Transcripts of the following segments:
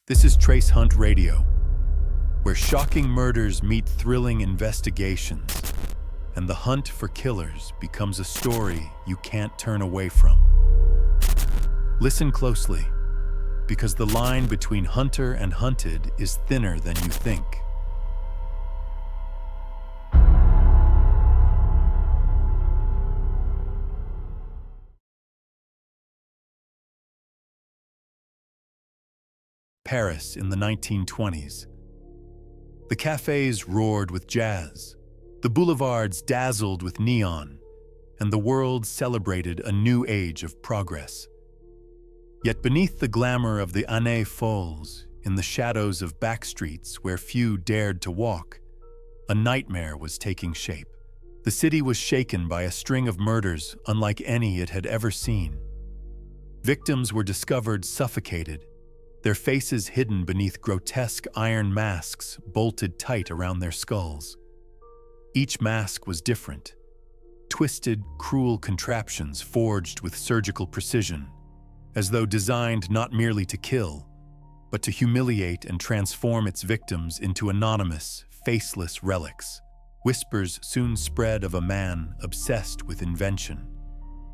This is Trace Hunt Radio, where shocking murders meet thrilling investigations, and the hunt for killers becomes a story you can't turn away from. Listen closely, because the line between hunter and hunted is thinner than you think. Paris in the 1920s. The cafes roared with jazz, the boulevards dazzled with neon, and the world celebrated a new age of progress. Yet beneath the glamour of the Années Folles, in the shadows of backstreets where few dared to walk, a nightmare was taking shape. The city was shaken by a string of murders unlike any it had ever seen. Victims were discovered suffocated, their faces hidden beneath grotesque iron masks bolted tight around their skulls. Each mask was different, twisted, cruel contraptions forged with surgical precision, as though designed not merely to kill, but to humiliate and transform its victims into anonymous, faceless relics. Whispers soon spread of a man obsessed with invention,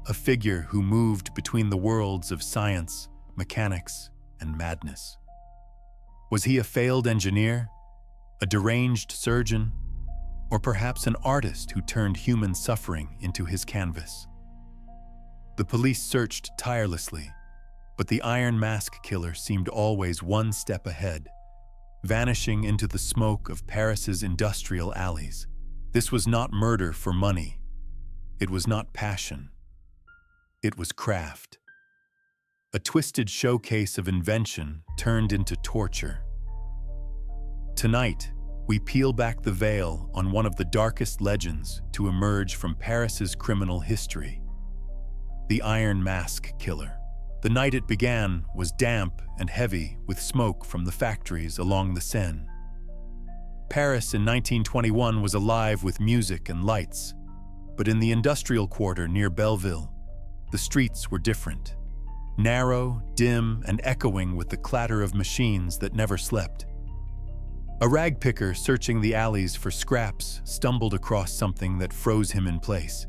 a figure who moved between the worlds of science, mechanics, and madness. Was he a failed engineer, a deranged surgeon, or perhaps an artist who turned human suffering into his canvas? The police searched tirelessly, but the Iron Mask killer seemed always one step ahead, vanishing into the smoke of Paris's industrial alleys. This was not murder for money. It was not passion. It was craft. A twisted showcase of invention turned into torture. Tonight, we peel back the veil on one of the darkest legends to emerge from Paris's criminal history: the Iron Mask Killer. The night it began was damp and heavy with smoke from the factories along the Seine. Paris in 1921 was alive with music and lights, but in the industrial quarter near Belleville, the streets were different. Narrow, dim, and echoing with the clatter of machines that never slept. A rag picker searching the alleys for scraps stumbled across something that froze him in place.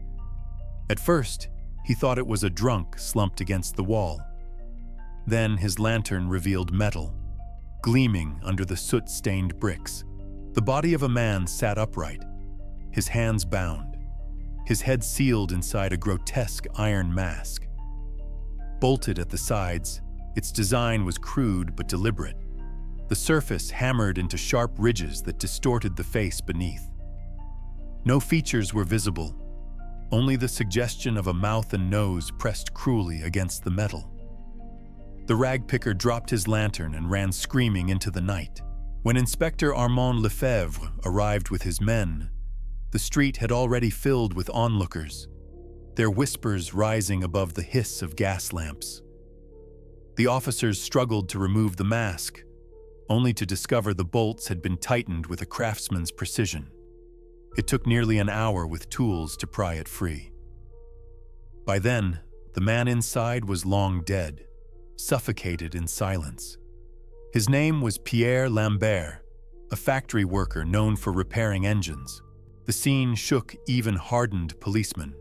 At first, he thought it was a drunk slumped against the wall. Then his lantern revealed metal, gleaming under the soot-stained bricks. The body of a man sat upright, his hands bound, his head sealed inside a grotesque iron mask. Bolted at the sides, its design was crude but deliberate, the surface hammered into sharp ridges that distorted the face beneath. No features were visible, only the suggestion of a mouth and nose pressed cruelly against the metal. The rag picker dropped his lantern and ran screaming into the night. When Inspector Armand Lefebvre arrived with his men, the street had already filled with onlookers, their whispers rising above the hiss of gas lamps. The officers struggled to remove the mask, only to discover the bolts had been tightened with a craftsman's precision. It took nearly an hour with tools to pry it free. By then, the man inside was long dead, suffocated in silence. His name was Pierre Lambert, a factory worker known for repairing engines. The scene shook even hardened policemen.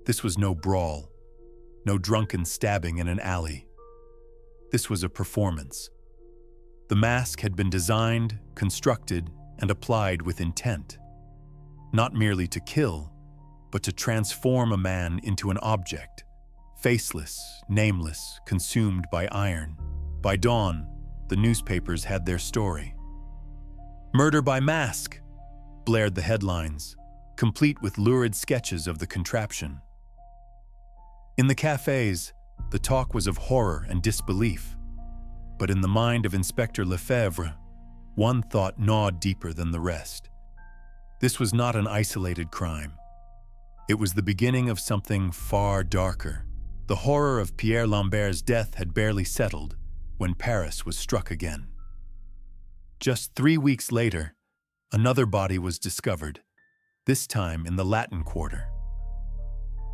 This was no brawl, no drunken stabbing in an alley. This was a performance. The mask had been designed, constructed, and applied with intent, not merely to kill, but to transform a man into an object, faceless, nameless, consumed by iron. By dawn, the newspapers had their story. "Murder by mask," blared the headlines, complete with lurid sketches of the contraption. In the cafes, the talk was of horror and disbelief, but in the mind of Inspector Lefebvre, one thought gnawed deeper than the rest. This was not an isolated crime. It was the beginning of something far darker. The horror of Pierre Lambert's death had barely settled when Paris was struck again. Just 3 weeks later, another body was discovered, this time in the Latin Quarter.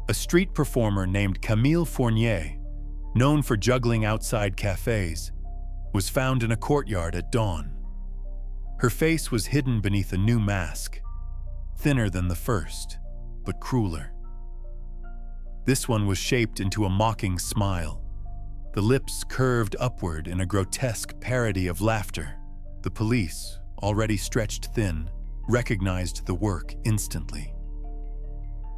A street performer named Camille Fournier, known for juggling outside cafes, was found in a courtyard at dawn. Her face was hidden beneath a new mask, thinner than the first, but crueler. This one was shaped into a mocking smile, the lips curved upward in a grotesque parody of laughter. The police, already stretched thin, recognized the work instantly.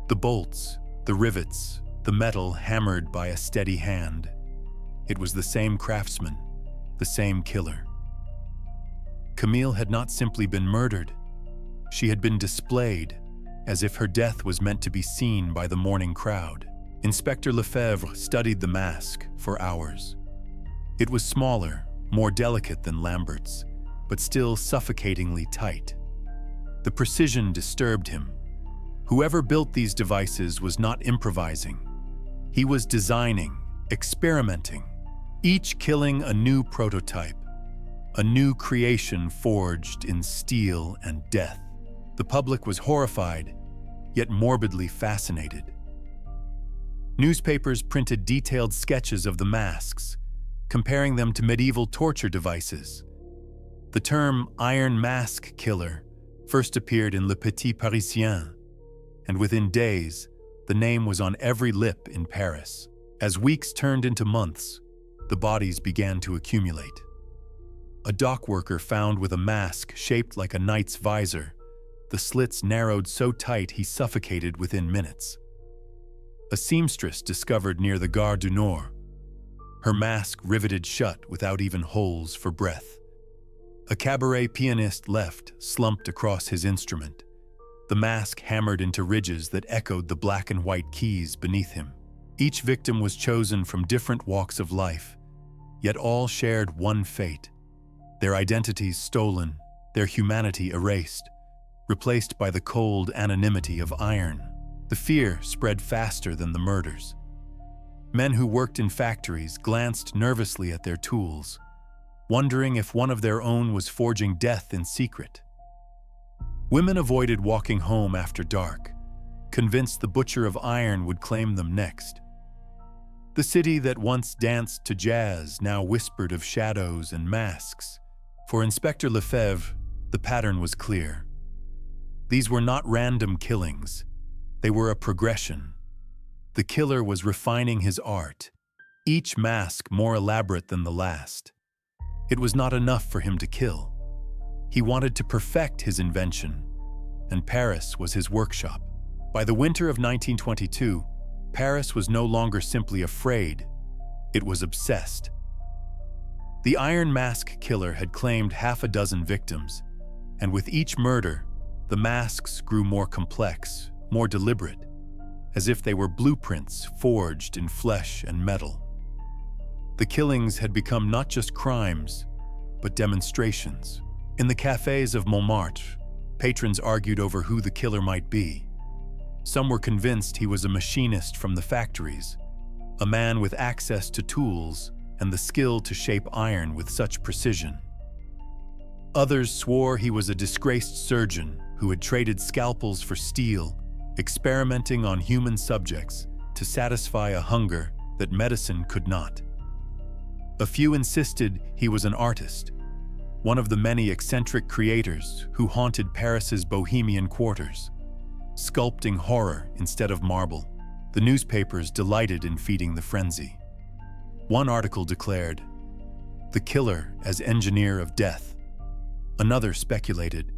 The bolts, the rivets, the metal hammered by a steady hand. It was the same craftsman, the same killer. Camille had not simply been murdered. She had been displayed, as if her death was meant to be seen by the mourning crowd. Inspector Lefebvre studied the mask for hours. It was smaller, more delicate than Lambert's, but still suffocatingly tight. The precision disturbed him. Whoever built these devices was not improvising. He was designing, experimenting, each killing a new prototype, a new creation forged in steel and death. The public was horrified, yet morbidly fascinated. Newspapers printed detailed sketches of the masks, comparing them to medieval torture devices. The term Iron Mask Killer first appeared in Le Petit Parisien, and within days, the name was on every lip in Paris. As weeks turned into months, the bodies began to accumulate. A dock worker found with a mask shaped like a knight's visor, the slits narrowed so tight he suffocated within minutes. A seamstress discovered near the Gare du Nord, her mask riveted shut without even holes for breath. A cabaret pianist left, slumped across his instrument, the mask hammered into ridges that echoed the black and white keys beneath him. Each victim was chosen from different walks of life, yet all shared one fate: their identities stolen, their humanity erased, replaced by the cold anonymity of iron. The fear spread faster than the murders. Men who worked in factories glanced nervously at their tools, wondering if one of their own was forging death in secret. Women avoided walking home after dark, convinced the butcher of iron would claim them next. The city that once danced to jazz now whispered of shadows and masks. For Inspector Lefebvre, the pattern was clear. These were not random killings. They were a progression. The killer was refining his art, each mask more elaborate than the last. It was not enough for him to kill. He wanted to perfect his invention, and Paris was his workshop. By the winter of 1922, Paris was no longer simply afraid, it was obsessed. The Iron Mask Killer had claimed half a dozen victims, and with each murder, the masks grew more complex, more deliberate, as if they were blueprints forged in flesh and metal. The killings had become not just crimes, but demonstrations. In the cafes of Montmartre, patrons argued over who the killer might be. Some were convinced he was a machinist from the factories, a man with access to tools and the skill to shape iron with such precision. Others swore he was a disgraced surgeon who had traded scalpels for steel, experimenting on human subjects to satisfy a hunger that medicine could not. A few insisted he was an artist, one of the many eccentric creators who haunted Paris's bohemian quarters, sculpting horror instead of marble. The newspapers delighted in feeding the frenzy. One article declared, "The killer as engineer of death." Another speculated,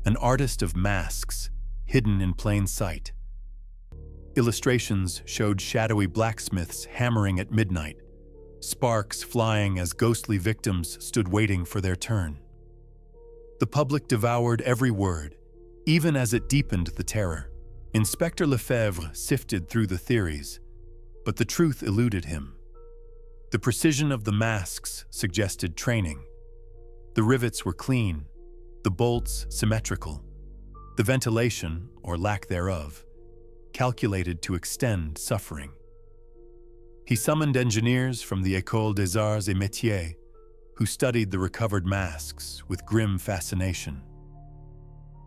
"An artist of masks, hidden in plain sight." Illustrations showed shadowy blacksmiths hammering at midnight, sparks flying as ghostly victims stood waiting for their turn. The public devoured every word, even as it deepened the terror. Inspector Lefebvre sifted through the theories, but the truth eluded him. The precision of the masks suggested training. The rivets were clean, the bolts symmetrical, the ventilation, or lack thereof, calculated to extend suffering. He summoned engineers from the École des Arts et Métiers, who studied the recovered masks with grim fascination.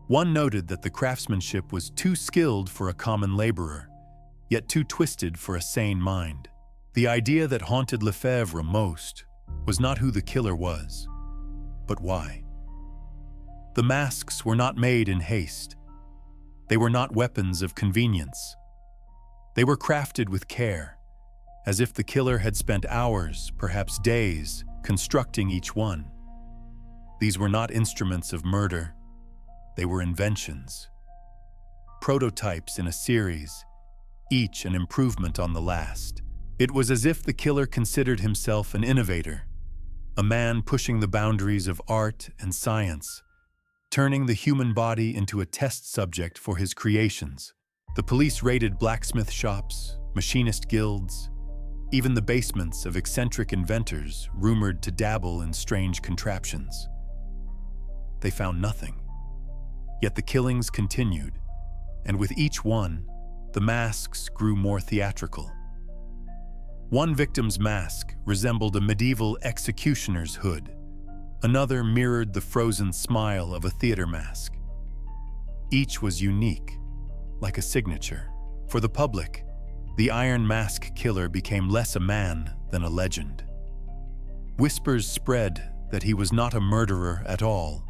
One noted that the craftsmanship was too skilled for a common laborer, yet too twisted for a sane mind. The idea that haunted Lefebvre most was not who the killer was, but why. The masks were not made in haste. They were not weapons of convenience. They were crafted with care, as if the killer had spent hours, perhaps days, constructing each one. These were not instruments of murder. They were inventions. Prototypes in a series, each an improvement on the last. It was as if the killer considered himself an innovator, a man pushing the boundaries of art and science, turning the human body into a test subject for his creations. The police raided blacksmith shops, machinist guilds, even the basements of eccentric inventors rumored to dabble in strange contraptions. They found nothing. Yet the killings continued, and with each one, the masks grew more theatrical. One victim's mask resembled a medieval executioner's hood. Another mirrored the frozen smile of a theater mask. Each was unique, like a signature. For the public, the Iron Mask killer became less a man than a legend. Whispers spread that he was not a murderer at all,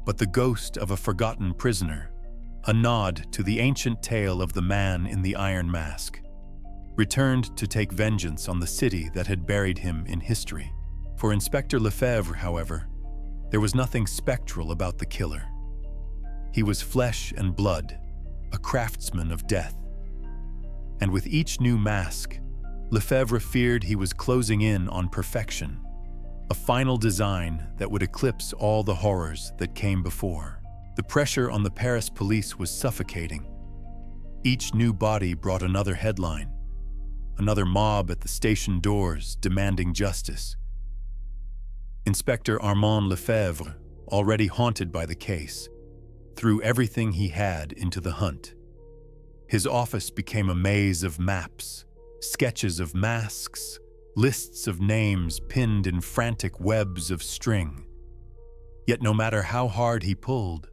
but the ghost of a forgotten prisoner, a nod to the ancient tale of the man in the Iron Mask, returned to take vengeance on the city that had buried him in history. For Inspector Lefebvre, however, there was nothing spectral about the killer. He was flesh and blood, a craftsman of death. And with each new mask, Lefebvre feared he was closing in on perfection, a final design that would eclipse all the horrors that came before. The pressure on the Paris police was suffocating. Each new body brought another headline, another mob at the station doors demanding justice. Inspector Armand Lefebvre, already haunted by the case, threw everything he had into the hunt. His office became a maze of maps, sketches of masks, lists of names pinned in frantic webs of string. Yet no matter how hard he pulled,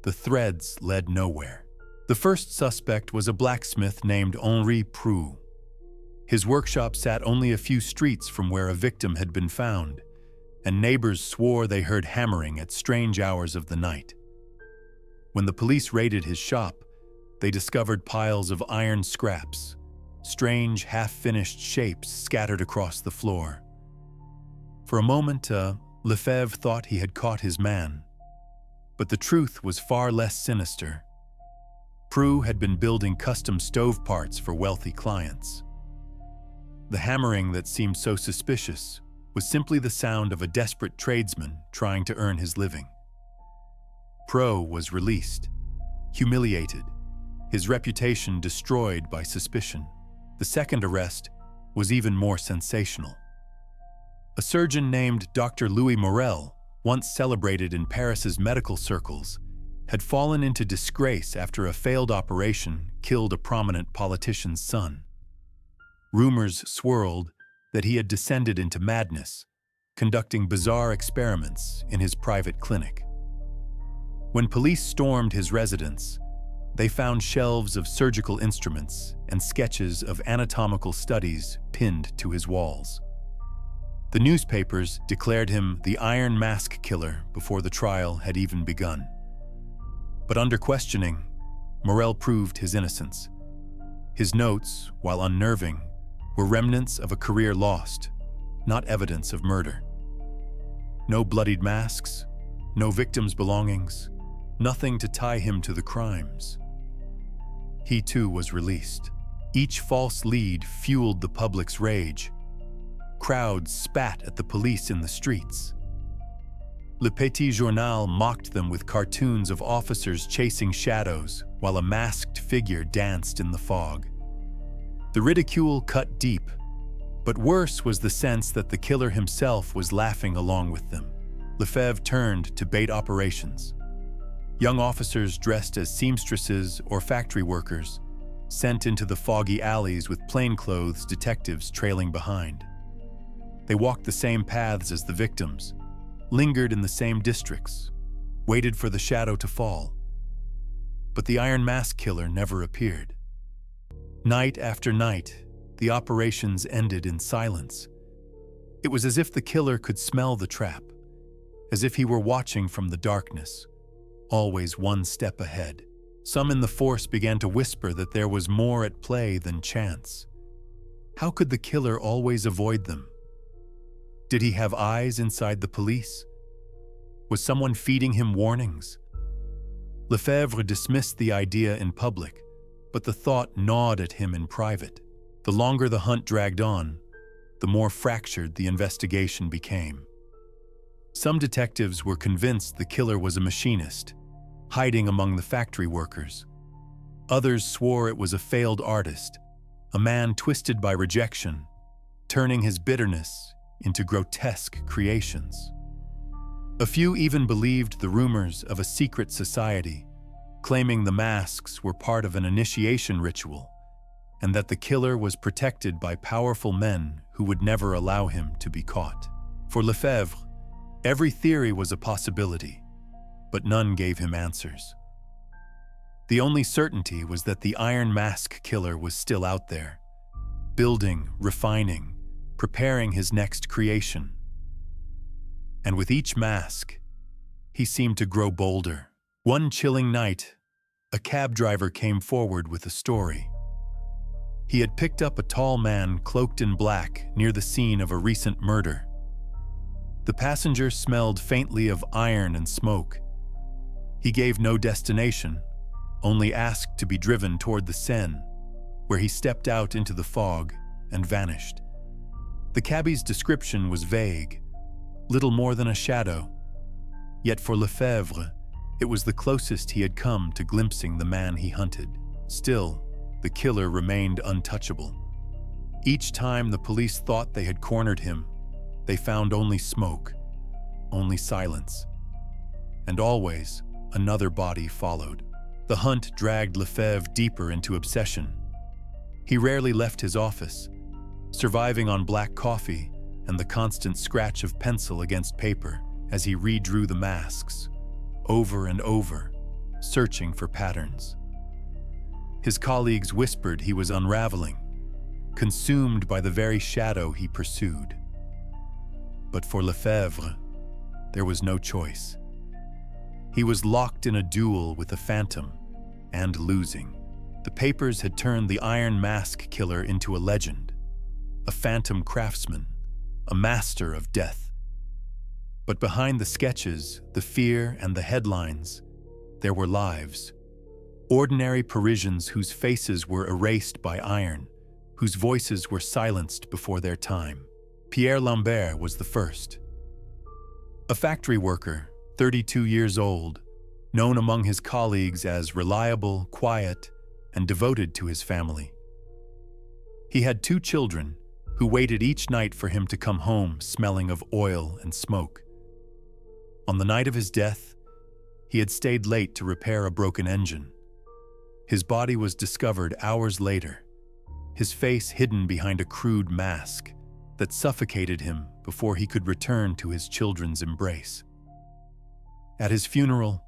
the threads led nowhere. The first suspect was a blacksmith named Henri Prou. His workshop sat only a few streets from where a victim had been found, and neighbors swore they heard hammering at strange hours of the night. When the police raided his shop, they discovered piles of iron scraps, strange, half-finished shapes scattered across the floor. For a moment, Lefebvre thought he had caught his man. But the truth was far less sinister. Prou had been building custom stove parts for wealthy clients. The hammering that seemed so suspicious was simply the sound of a desperate tradesman trying to earn his living. Prou was released, humiliated, his reputation destroyed by suspicion. The second arrest was even more sensational. A surgeon named Dr. Louis Morel, once celebrated in Paris's medical circles, had fallen into disgrace after a failed operation killed a prominent politician's son. Rumors swirled that he had descended into madness, conducting bizarre experiments in his private clinic. When police stormed his residence, they found shelves of surgical instruments and sketches of anatomical studies pinned to his walls. The newspapers declared him the Iron Mask killer before the trial had even begun. But under questioning, Morel proved his innocence. His notes, while unnerving, were remnants of a career lost, not evidence of murder. No bloodied masks, no victims' belongings, nothing to tie him to the crimes. He too was released. Each false lead fueled the public's rage. Crowds spat at the police in the streets. Le Petit Journal mocked them with cartoons of officers chasing shadows while a masked figure danced in the fog. The ridicule cut deep, but worse was the sense that the killer himself was laughing along with them. Lefebvre turned to bait operations. Young officers dressed as seamstresses or factory workers, sent into the foggy alleys with plainclothes detectives trailing behind. They walked the same paths as the victims, lingered in the same districts, waited for the shadow to fall. But the Iron Mask killer never appeared. Night after night, the operations ended in silence. It was as if the killer could smell the trap, as if he were watching from the darkness, always one step ahead. Some in the force began to whisper that there was more at play than chance. How could the killer always avoid them? Did he have eyes inside the police? Was someone feeding him warnings? Lefebvre dismissed the idea in public, but the thought gnawed at him in private. The longer the hunt dragged on, the more fractured the investigation became. Some detectives were convinced the killer was a machinist, hiding among the factory workers. Others swore it was a failed artist, a man twisted by rejection, turning his bitterness into grotesque creations. A few even believed the rumors of a secret society, claiming the masks were part of an initiation ritual, and that the killer was protected by powerful men who would never allow him to be caught. For Lefebvre, every theory was a possibility, but none gave him answers. The only certainty was that the Iron Mask killer was still out there, building, refining, preparing his next creation. And with each mask, he seemed to grow bolder. One chilling night, a cab driver came forward with a story. He had picked up a tall man cloaked in black near the scene of a recent murder. The passenger smelled faintly of iron and smoke. He gave no destination, only asked to be driven toward the Seine, where he stepped out into the fog and vanished. The cabbie's description was vague, little more than a shadow, yet for Lefebvre, it was the closest he had come to glimpsing the man he hunted. Still, the killer remained untouchable. Each time the police thought they had cornered him, they found only smoke, only silence. And always, another body followed. The hunt dragged Lefebvre deeper into obsession. He rarely left his office, surviving on black coffee and the constant scratch of pencil against paper as he redrew the masks, over and over, searching for patterns. His colleagues whispered he was unraveling, consumed by the very shadow he pursued. But for Lefebvre, there was no choice. He was locked in a duel with a phantom, and losing. The papers had turned the Iron Mask killer into a legend, a phantom craftsman, a master of death. But behind the sketches, the fear, and the headlines, there were lives. Ordinary Parisians whose faces were erased by iron, whose voices were silenced before their time. Pierre Lambert was the first. A factory worker, 32 years old, known among his colleagues as reliable, quiet, and devoted to his family. He had 2 children who waited each night for him to come home smelling of oil and smoke. On the night of his death, he had stayed late to repair a broken engine. His body was discovered hours later, his face hidden behind a crude mask that suffocated him before he could return to his children's embrace. At his funeral,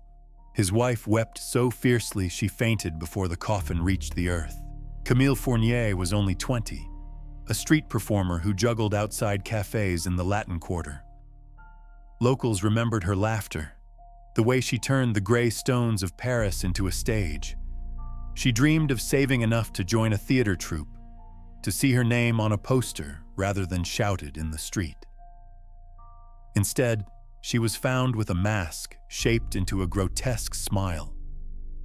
his wife wept so fiercely she fainted before the coffin reached the earth. Camille Fournier was only 20, a street performer who juggled outside cafes in the Latin Quarter. Locals remembered her laughter, the way she turned the gray stones of Paris into a stage. She dreamed of saving enough to join a theater troupe, to see her name on a poster rather than shouted in the street. Instead, she was found with a mask shaped into a grotesque smile,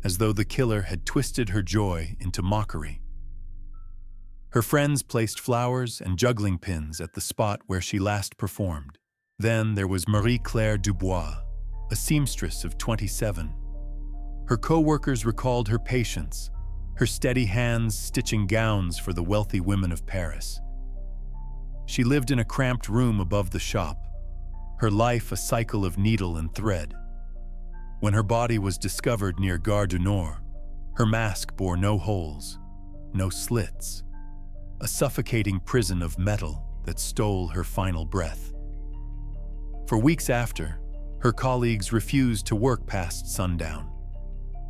as though the killer had twisted her joy into mockery. Her friends placed flowers and juggling pins at the spot where she last performed. Then there was Marie-Claire Dubois, a seamstress of 27. Her co-workers recalled her patience, her steady hands stitching gowns for the wealthy women of Paris. She lived in a cramped room above the shop, her life a cycle of needle and thread. When her body was discovered near Gare du Nord, her mask bore no holes, no slits, a suffocating prison of metal that stole her final breath. For weeks after, her colleagues refused to work past sundown,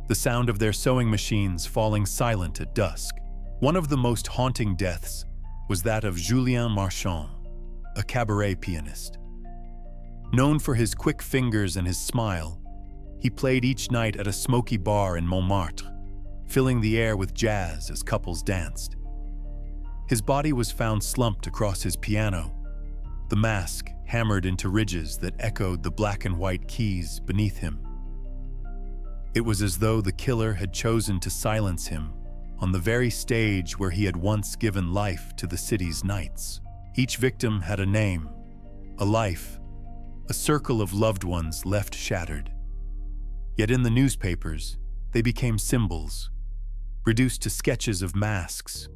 the sound of their sewing machines falling silent at dusk. One of the most haunting deaths was that of Julien Marchand, a cabaret pianist. Known for his quick fingers and his smile, he played each night at a smoky bar in Montmartre, filling the air with jazz as couples danced. His body was found slumped across his piano, the mask hammered into ridges that echoed the black and white keys beneath him. It was as though the killer had chosen to silence him on the very stage where he had once given life to the city's knights. Each victim had a name, a life, a circle of loved ones left shattered. Yet in the newspapers, they became symbols, reduced to sketches of masks,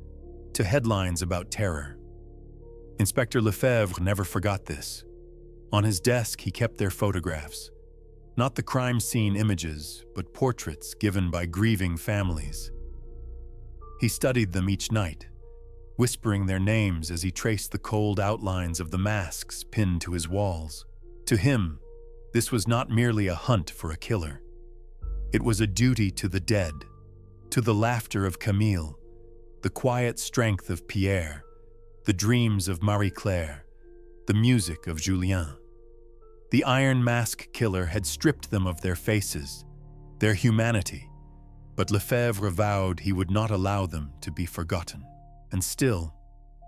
to headlines about terror. Inspector Lefebvre never forgot this. On his desk, he kept their photographs. Not the crime scene images, but portraits given by grieving families. He studied them each night, whispering their names as he traced the cold outlines of the masks pinned to his walls. To him, this was not merely a hunt for a killer. It was a duty to the dead, to the laughter of Camille, the quiet strength of Pierre, the dreams of Marie-Claire, the music of Julien. The Iron Mask killer had stripped them of their faces, their humanity, but Lefebvre vowed he would not allow them to be forgotten. And still,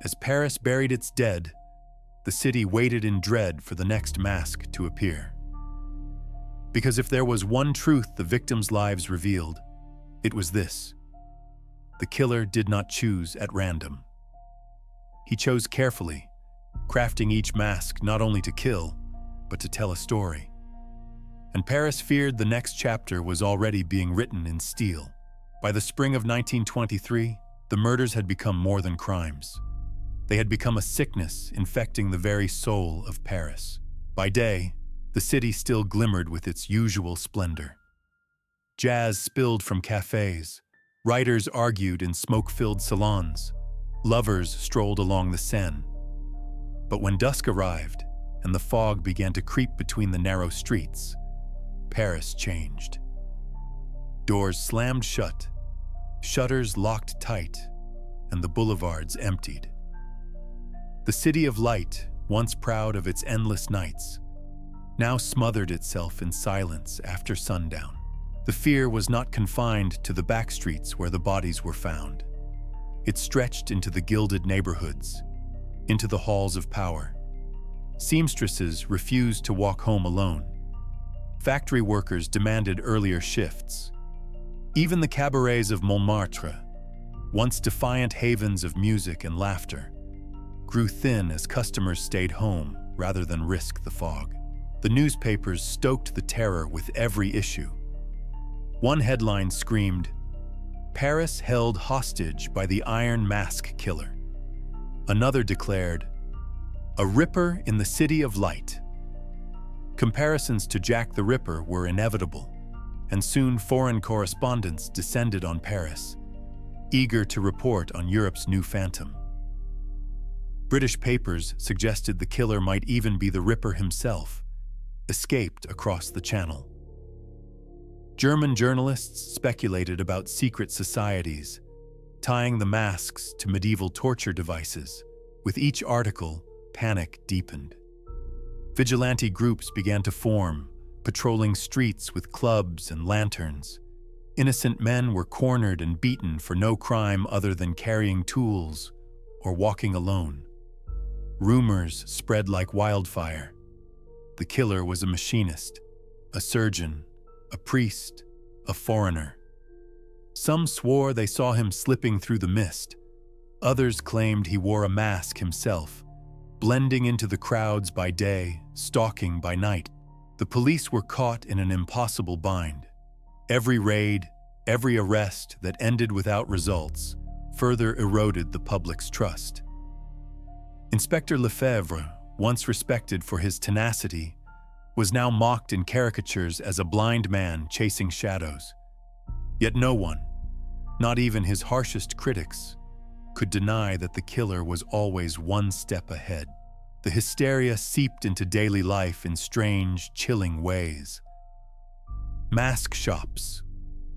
as Paris buried its dead, the city waited in dread for the next mask to appear. Because if there was one truth the victims' lives revealed, it was this: the killer did not choose at random. He chose carefully, crafting each mask not only to kill, but to tell a story. And Paris feared the next chapter was already being written in steel. By the spring of 1923, the murders had become more than crimes. They had become a sickness infecting the very soul of Paris. By day, the city still glimmered with its usual splendor. Jazz spilled from cafes, writers argued in smoke-filled salons, lovers strolled along the Seine. But when dusk arrived and the fog began to creep between the narrow streets, Paris changed. Doors slammed shut, shutters locked tight, and the boulevards emptied. The city of light, once proud of its endless nights, now smothered itself in silence after sundown. The fear was not confined to the back streets where the bodies were found. It stretched into the gilded neighborhoods, into the halls of power. Seamstresses refused to walk home alone. Factory workers demanded earlier shifts. Even the cabarets of Montmartre, once defiant havens of music and laughter, grew thin as customers stayed home rather than risk the fog. The newspapers stoked the terror with every issue. One headline screamed, "Paris held hostage by the Iron Mask killer." Another declared, "A Ripper in the City of Light." Comparisons to Jack the Ripper were inevitable, and soon foreign correspondents descended on Paris, eager to report on Europe's new phantom. British papers suggested the killer might even be the Ripper himself, escaped across the Channel. German journalists speculated about secret societies, tying the masks to medieval torture devices. With each article, panic deepened. Vigilante groups began to form, patrolling streets with clubs and lanterns. Innocent men were cornered and beaten for no crime other than carrying tools or walking alone. Rumors spread like wildfire. The killer was a machinist, a surgeon, a priest, a foreigner. Some swore they saw him slipping through the mist. Others claimed he wore a mask himself, blending into the crowds by day, stalking by night. The police were caught in an impossible bind. Every raid, every arrest that ended without results, further eroded the public's trust. Inspector Lefebvre, once respected for his tenacity, was now mocked in caricatures as a blind man chasing shadows. Yet no one, not even his harshest critics, could deny that the killer was always one step ahead. The hysteria seeped into daily life in strange, chilling ways. Mask shops,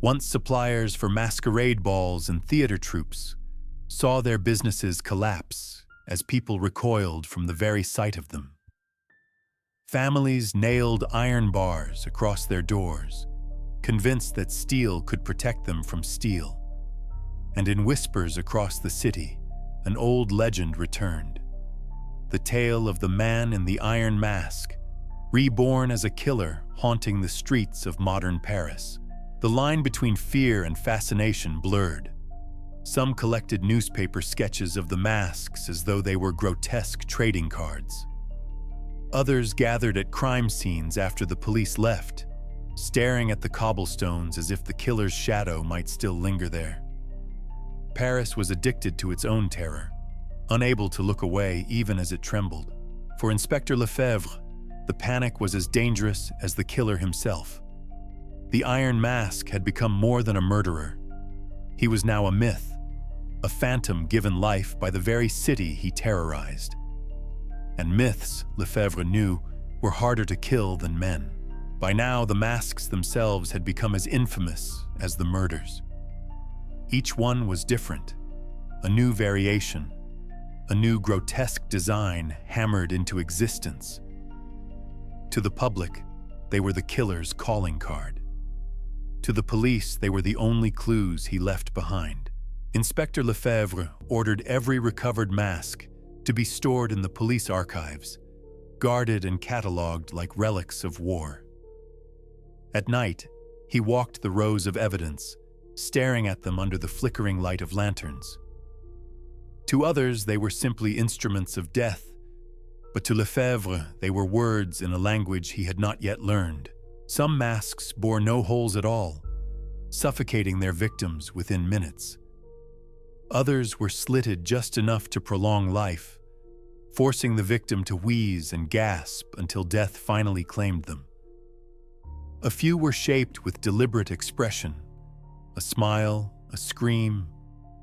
once suppliers for masquerade balls and theater troupes, saw their businesses collapse as people recoiled from the very sight of them. Families nailed iron bars across their doors, convinced that steel could protect them from steel. And in whispers across the city, an old legend returned. The tale of the man in the iron mask, reborn as a killer haunting the streets of modern Paris. The line between fear and fascination blurred. Some collected newspaper sketches of the masks as though they were grotesque trading cards. Others gathered at crime scenes after the police left, staring at the cobblestones as if the killer's shadow might still linger there. Paris was addicted to its own terror, unable to look away even as it trembled. For Inspector Lefebvre, the panic was as dangerous as the killer himself. The Iron Mask had become more than a murderer. He was now a myth, a phantom given life by the very city he terrorized. And myths, Lefebvre knew, were harder to kill than men. By now, the masks themselves had become as infamous as the murders. Each one was different, a new variation, a new grotesque design hammered into existence. To the public, they were the killer's calling card. To the police, they were the only clues he left behind. Inspector Lefebvre ordered every recovered mask to be stored in the police archives, guarded and catalogued like relics of war. At night, he walked the rows of evidence, staring at them under the flickering light of lanterns. To others, they were simply instruments of death, but to Lefebvre, they were words in a language he had not yet learned. Some masks bore no holes at all, suffocating their victims within minutes. Others were slitted just enough to prolong life, forcing the victim to wheeze and gasp until death finally claimed them. A few were shaped with deliberate expression, a smile, a scream,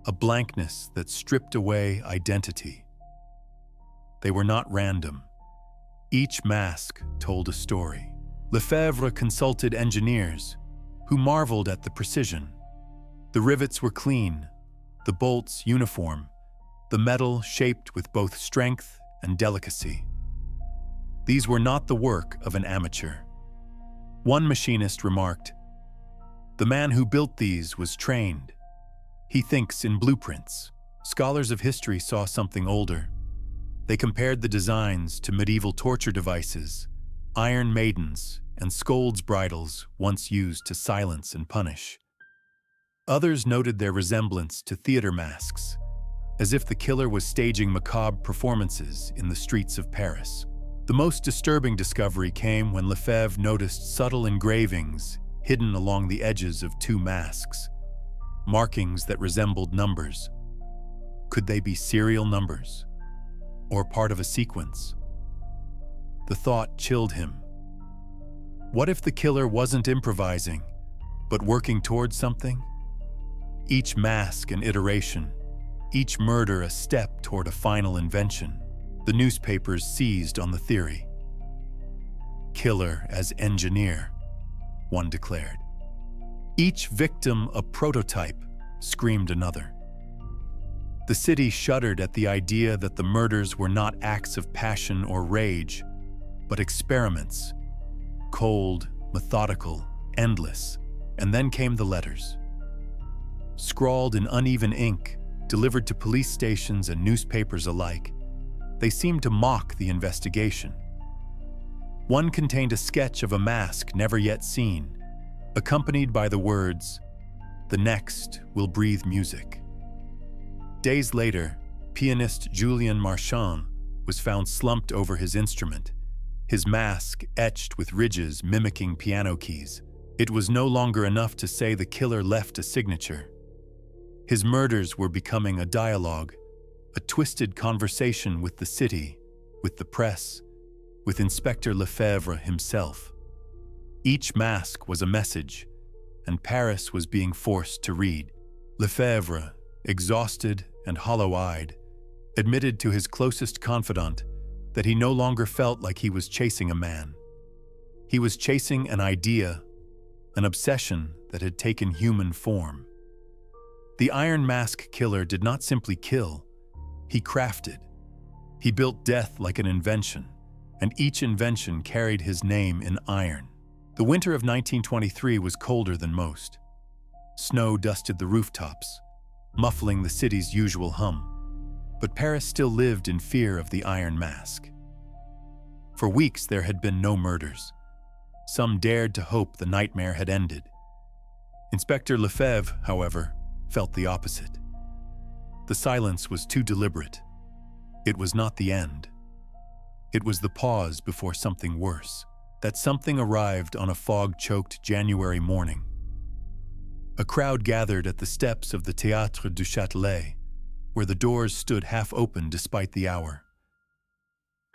a blankness that stripped away identity. They were not random. Each mask told a story. Lefebvre consulted engineers, who marveled at the precision. The rivets were clean, the bolts uniform, the metal shaped with both strength and delicacy. These were not the work of an amateur. One machinist remarked, "The man who built these was trained. He thinks in blueprints." Scholars of history saw something older. They compared the designs to medieval torture devices, iron maidens, and scolds' bridles once used to silence and punish. Others noted their resemblance to theater masks, as if the killer was staging macabre performances in the streets of Paris. The most disturbing discovery came when Lefebvre noticed subtle engravings hidden along the edges of two masks, markings that resembled numbers. Could they be serial numbers, or part of a sequence? The thought chilled him. What if the killer wasn't improvising, but working towards something? Each mask an iteration, each murder a step toward a final invention. The newspapers seized on the theory. "Killer as engineer," one declared. "Each victim a prototype," screamed another. The city shuddered at the idea that the murders were not acts of passion or rage, but experiments. Cold, methodical, endless. And then came the letters. Scrawled in uneven ink, delivered to police stations and newspapers alike, they seemed to mock the investigation. One contained a sketch of a mask never yet seen, accompanied by the words, "The next will breathe music." Days later, pianist Julien Marchand was found slumped over his instrument, his mask etched with ridges mimicking piano keys. It was no longer enough to say the killer left a signature. His murders were becoming a dialogue, a twisted conversation with the city, with the press, with Inspector Lefebvre himself. Each mask was a message, and Paris was being forced to read. Lefebvre, exhausted and hollow-eyed, admitted to his closest confidant that he no longer felt like he was chasing a man. He was chasing an idea, an obsession that had taken human form. The Iron Mask killer did not simply kill, he crafted. He built death like an invention, and each invention carried his name in iron. The winter of 1923 was colder than most. Snow dusted the rooftops, muffling the city's usual hum. But Paris still lived in fear of the Iron Mask. For weeks there had been no murders. Some dared to hope the nightmare had ended. Inspector Lefebvre, however, felt the opposite. The silence was too deliberate. It was not the end. It was the pause before something worse. That something arrived on a fog-choked January morning. A crowd gathered at the steps of the Théâtre du Châtelet, where the doors stood half open despite the hour.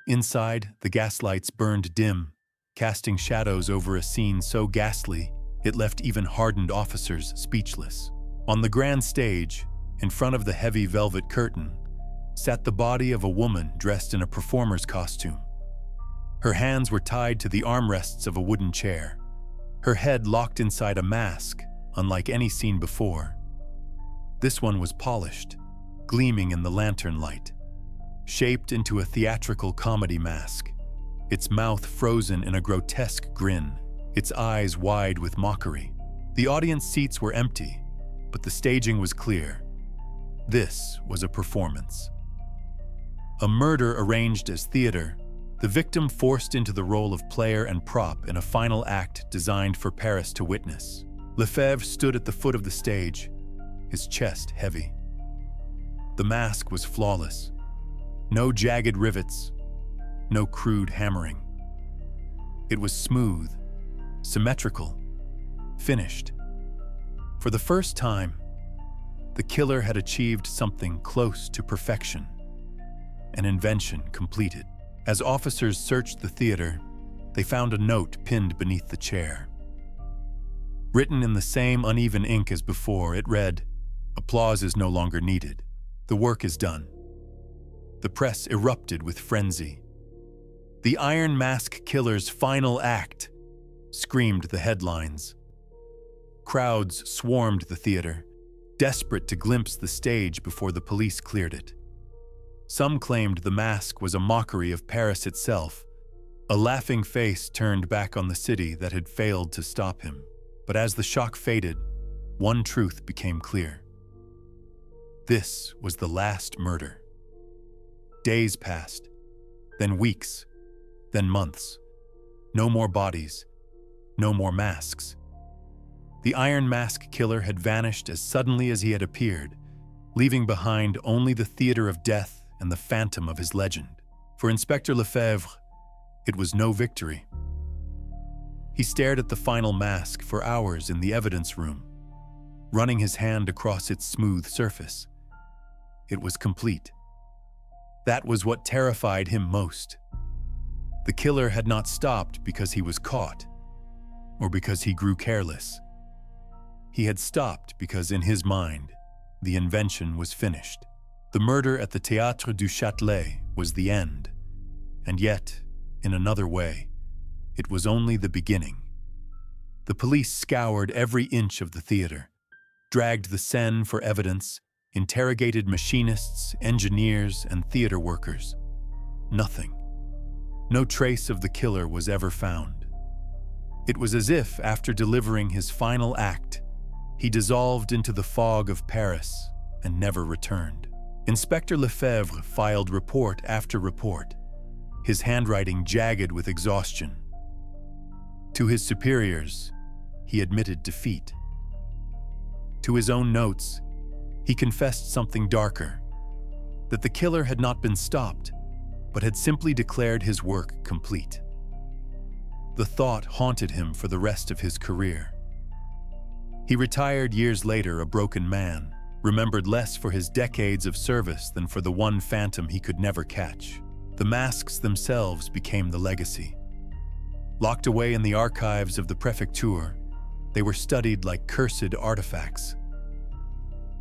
Inside, the gaslights burned dim, casting shadows over a scene so ghastly it left even hardened officers speechless. On the grand stage, in front of the heavy velvet curtain, sat the body of a woman dressed in a performer's costume. Her hands were tied to the armrests of a wooden chair, her head locked inside a mask, unlike any seen before. This one was polished, gleaming in the lantern light, shaped into a theatrical comedy mask, its mouth frozen in a grotesque grin, its eyes wide with mockery. The audience seats were empty, but the staging was clear. This was a performance. A murder arranged as theater, the victim forced into the role of player and prop in a final act designed for Paris to witness. Lefebvre stood at the foot of the stage, his chest heavy. The mask was flawless. No jagged rivets, no crude hammering. It was smooth, symmetrical, finished. For the first time, the killer had achieved something close to perfection, an invention completed. As officers searched the theater, they found a note pinned beneath the chair. Written in the same uneven ink as before, it read, "Applause is no longer needed. The work is done." The press erupted with frenzy. "The Iron Mask Killer's final act," screamed the headlines. Crowds swarmed the theater, desperate to glimpse the stage before the police cleared it. Some claimed the mask was a mockery of Paris itself, a laughing face turned back on the city that had failed to stop him. But as the shock faded, one truth became clear. This was the last murder. Days passed, then weeks, then months. No more bodies, no more masks. The Iron Mask Killer had vanished as suddenly as he had appeared, leaving behind only the theater of death and the phantom of his legend. For Inspector Lefebvre, it was no victory. He stared at the final mask for hours in the evidence room, running his hand across its smooth surface. It was complete. That was what terrified him most. The killer had not stopped because he was caught, or because he grew careless. He had stopped because, in his mind, the invention was finished. The murder at the Théâtre du Châtelet was the end, and yet, in another way, it was only the beginning. The police scoured every inch of the theater, dragged the Seine for evidence, interrogated machinists, engineers, and theater workers. Nothing. No trace of the killer was ever found. It was as if, after delivering his final act, he dissolved into the fog of Paris and never returned. Inspector Lefebvre filed report after report, his handwriting jagged with exhaustion. To his superiors, he admitted defeat. To his own notes, he confessed something darker, that the killer had not been stopped, but had simply declared his work complete. The thought haunted him for the rest of his career. He retired years later a broken man, remembered less for his decades of service than for the one phantom he could never catch. The masks themselves became the legacy. Locked away in the archives of the Préfecture, they were studied like cursed artifacts.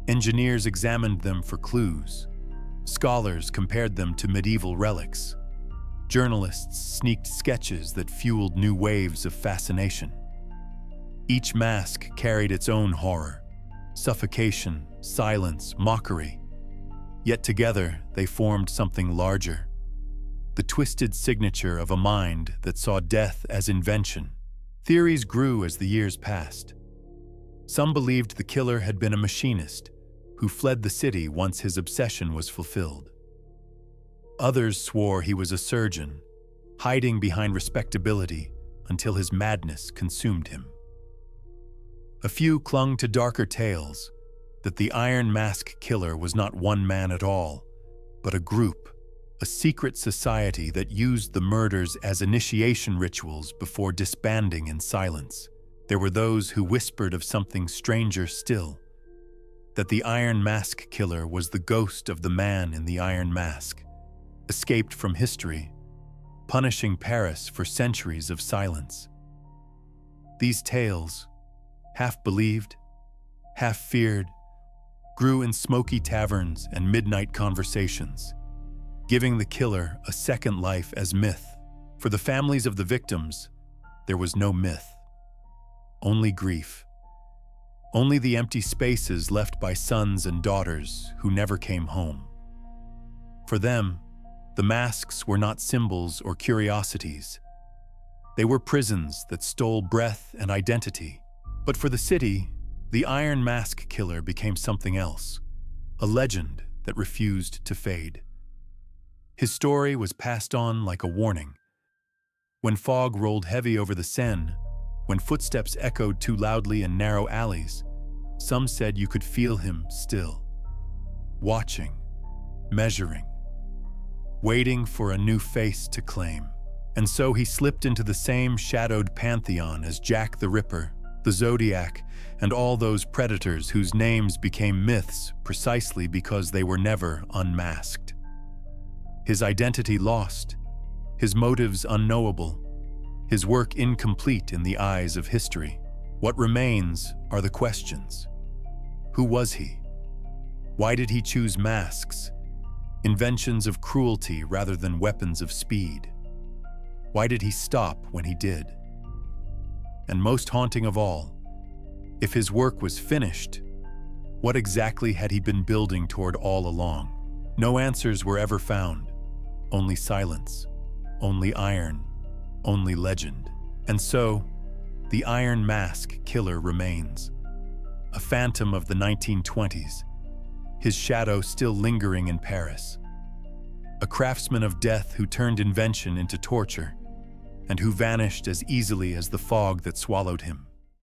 Engineers examined them for clues. Scholars compared them to medieval relics. Journalists sneaked sketches that fueled new waves of fascination. Each mask carried its own horror, suffocation, silence, mockery. Yet together they formed something larger, the twisted signature of a mind that saw death as invention. Theories grew as the years passed. Some believed the killer had been a machinist who fled the city once his obsession was fulfilled. Others swore he was a surgeon, hiding behind respectability until his madness consumed him. A few clung to darker tales, that the Iron Mask killer was not one man at all, but a group, a secret society that used the murders as initiation rituals before disbanding in silence. There were those who whispered of something stranger still, that the Iron Mask killer was the ghost of the man in the Iron Mask, escaped from history, punishing Paris for centuries of silence. These tales, half believed, half feared, grew in smoky taverns and midnight conversations, giving the killer a second life as myth. For the families of the victims, there was no myth, only grief. Only the empty spaces left by sons and daughters who never came home. For them, the masks were not symbols or curiosities. They were prisons that stole breath and identity. But for the city, the Iron Mask killer became something else, a legend that refused to fade. His story was passed on like a warning. When fog rolled heavy over the Seine, when footsteps echoed too loudly in narrow alleys, some said you could feel him still, watching, measuring, waiting for a new face to claim. And so he slipped into the same shadowed pantheon as Jack the Ripper, the Zodiac, and all those predators whose names became myths precisely because they were never unmasked. His identity lost, his motives unknowable, his work incomplete in the eyes of history. What remains are the questions. Who was he? Why did he choose masks, inventions of cruelty rather than weapons of speed? Why did he stop when he did? And most haunting of all, if his work was finished, what exactly had he been building toward all along? No answers were ever found, only silence, only iron, only legend. And so, the Iron Mask killer remains, a phantom of the 1920s, his shadow still lingering in Paris, a craftsman of death who turned invention into torture, and who vanished as easily as the fog that swallowed him.